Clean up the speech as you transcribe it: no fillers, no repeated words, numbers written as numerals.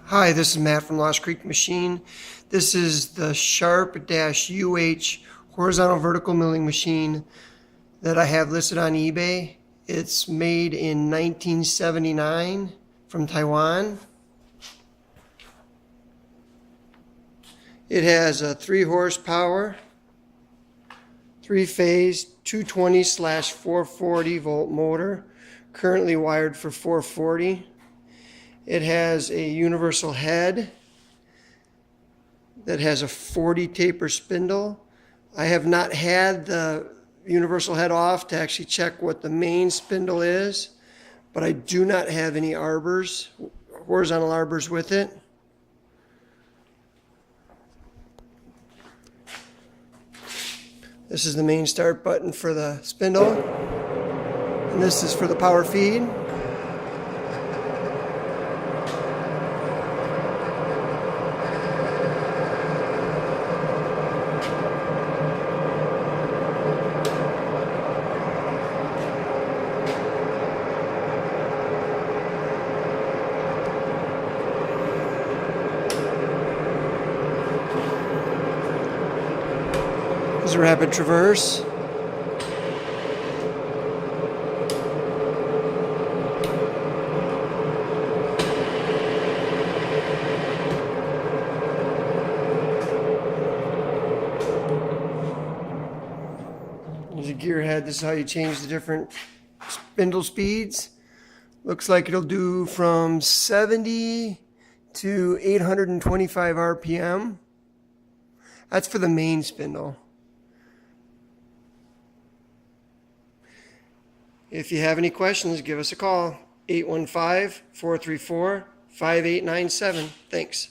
Hi, this is Matt from Lost Creek Machine. This is the Sharp-UH horizontal vertical milling machine that I have listed on eBay. It's made in 1979 from Taiwan. It has a 3 horsepower, 3-phase, 220/440 volt motor, currently wired for 440. It has a universal head that has a 40 taper spindle. I have not had the universal head off to actually check what the main spindle is, but I do not have any arbors, horizontal arbors with it. This is the main start button for the spindle, and this is for the power feed. This is a rapid traverse. There's a gear head. This is how you change the different spindle speeds. Looks like it'll do from 70 to 825 RPM. That's for the main spindle. If you have any questions, give us a call, 815-434-5897. Thanks.